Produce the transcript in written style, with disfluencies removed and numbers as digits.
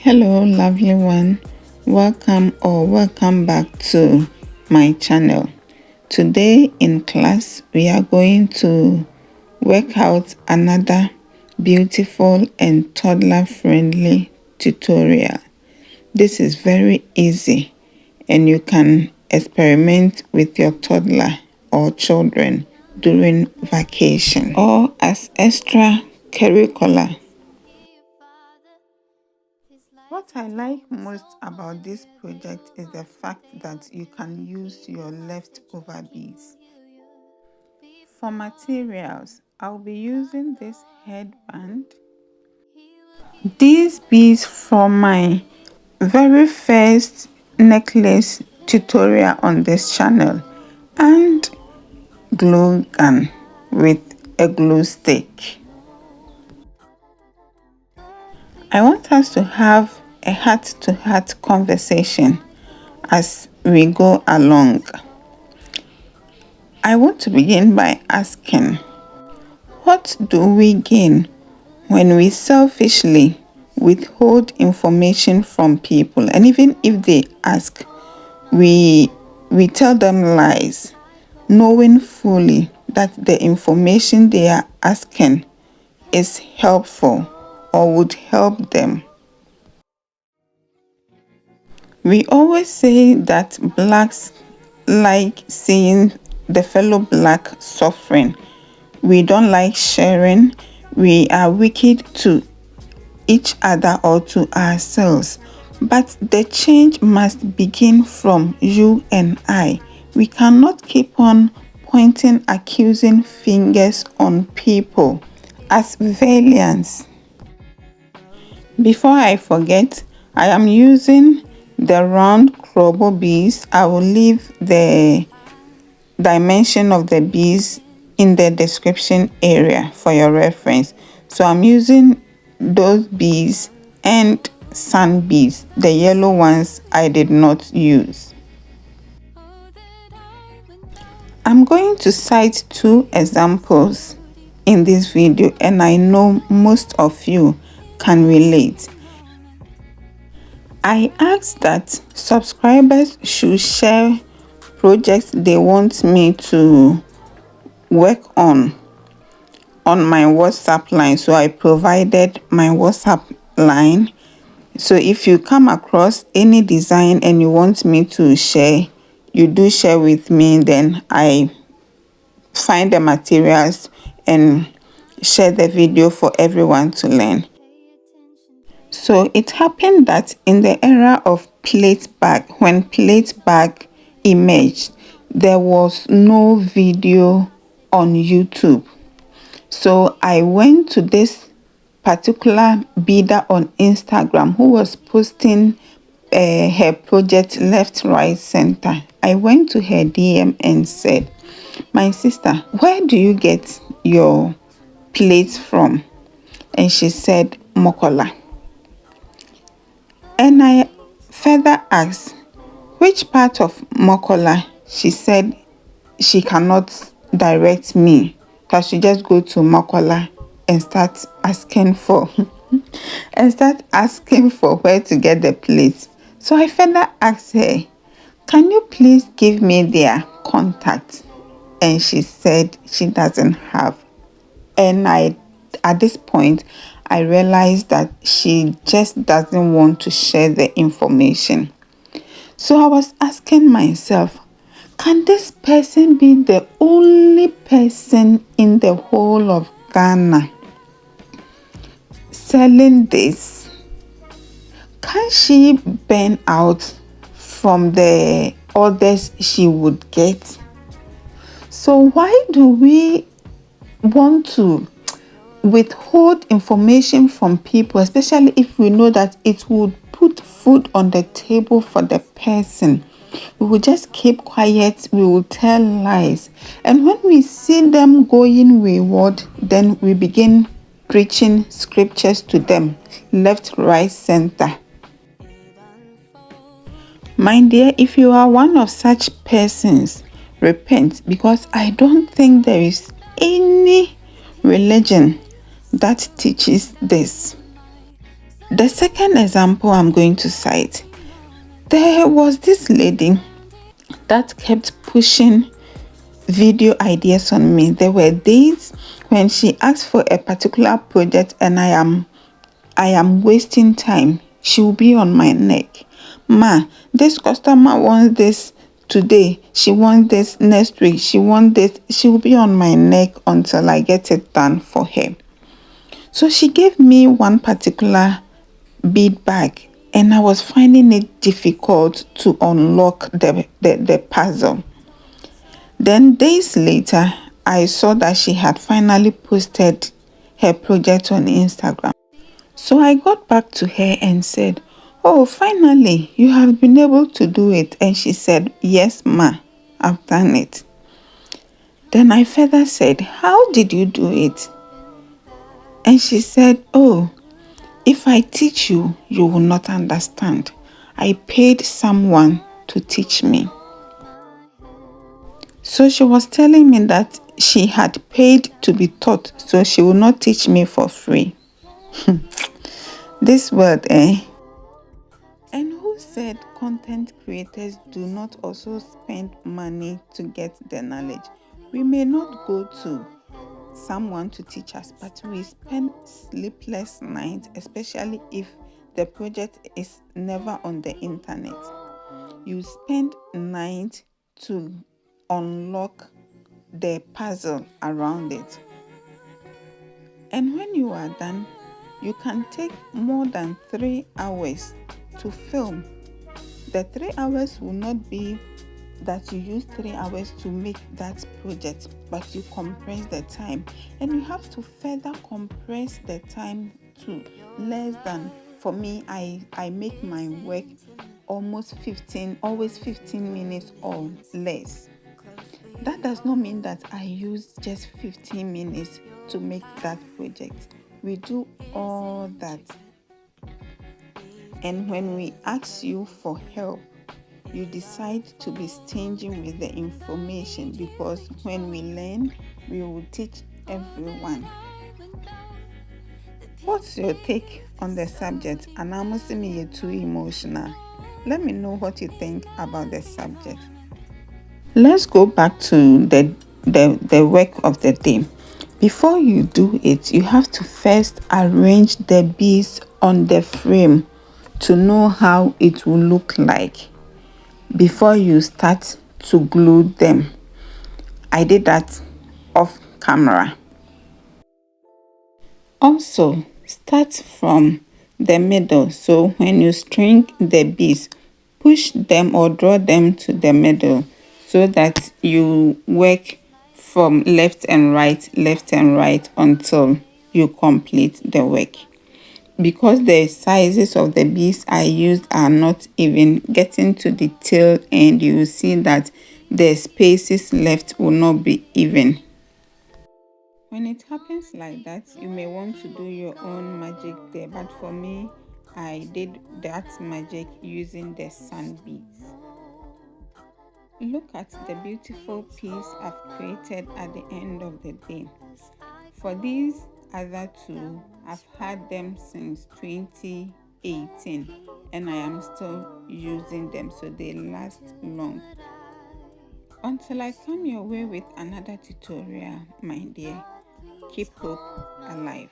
Hello lovely one, welcome back to my channel. Today in class we are going to work out another beautiful and toddler friendly tutorial. This is very easy and you can experiment with your toddler or children during vacation or as extra curricular. What I like most about this project is the fact that you can use your leftover beads. For materials, I'll be using this headband, these beads from my very first necklace tutorial on this channel, and glue gun with a glue stick. I want us to have a heart-to-heart conversation as we go along. I want to begin by asking, what do we gain when we selfishly withhold information from people? And even if they ask, we tell them lies, knowing fully that the information they are asking is helpful or would help them. We always say that blacks like seeing the fellow black suffering. We don't like sharing. We are wicked to each other or to ourselves. But the change must begin from you and I. We cannot keep on pointing accusing fingers on people as villains. Before I forget, I am using the round crumble beads. I will leave the dimension of the beads in the description area for your reference. So I'm using those beads and sand beads. The yellow ones I did not use. I'm going to cite two examples in this video, and I know most of you can relate. I asked that subscribers should share projects they want me to work on my WhatsApp line. So I provided my WhatsApp line. So if you come across any design and you want me to share, you do share with me, then I find the materials and share the video for everyone to learn. So it happened that in the era of plate bag, when plate bag emerged, there was no video on YouTube. So I went to this particular beader on Instagram who was posting her project left, right, center. I went to her DM and said, "My sister, where do you get your plates from?" And she said, "Mokola." And I further asked, which part of Mokola? She said she cannot direct me, that she just go to Mokola and start asking for where to get the plates. So I further asked her, "Can you please give me their contact?" And she said she doesn't have. And at this point, I realized that she just doesn't want to share the information. So I was asking myself, can this person be the only person in the whole of Ghana selling this? Can she burn out from the orders she would get? So why do we want to withhold information from people, especially if we know that it would put food on the table for the person? We will just keep quiet, we will tell lies, and when we see them going wayward, then we begin preaching scriptures to them left, right, center. My dear, if you are one of such persons, repent, because I don't think there is any religion that teaches this. The second example I'm going to cite, there was this lady that kept pushing video ideas on me. There were days when she asked for a particular project and I am wasting time. She will be on my neck. Ma, this customer wants this today. She wants this next week. She wants this. She will be on my neck until I get it done for her. So she gave me one particular bead bag and I was finding it difficult to unlock the puzzle. Then days later, I saw that she had finally posted her project on Instagram. So I got back to her and said, "Oh, finally, you have been able to do it." And she said, "Yes, ma, I've done it." Then I further said, "How did you do it?" And she said, "Oh, if I teach you, you will not understand. I paid someone to teach me." So she was telling me that she had paid to be taught, so she will not teach me for free. This word, eh? And who said content creators do not also spend money to get the knowledge? We may not go to someone to teach us, but we spend sleepless nights, especially if the project is never on the internet. You spend nights to unlock the puzzle around it. And when you are done, you can take more than 3 hours to film. The 3 hours will not be that you use 3 hours to make that project, but you compress the time. And you have to further compress the time to less than, for me, I make my work always 15 minutes or less. That does not mean that I use just 15 minutes to make that project. We do all that. And when we ask you for help, you decide to be stingy with the information, because when we learn, we will teach everyone. What's your take on the subject? And I'm assuming you're too emotional. Let me know what you think about the subject. Let's go back to the work of the day. Before you do it, you have to first arrange the beads on the frame to know how it will look like before you start to glue them. I did that off camera. Also, start from the middle. So when you string the beads, push them or draw them to the middle so that you work from left and right until you complete the work. Because the sizes of the beads I used are not even, getting to the tail end, you will see that the spaces left will not be even. When it happens like that, you may want to do your own magic there, but for me, I did that magic using the sun beads. Look at the beautiful piece I've created at the end of the day. For these other two, I've had them since 2018 and I am still using them, so they last long. Until I come your way with another tutorial, my dear, keep hope alive.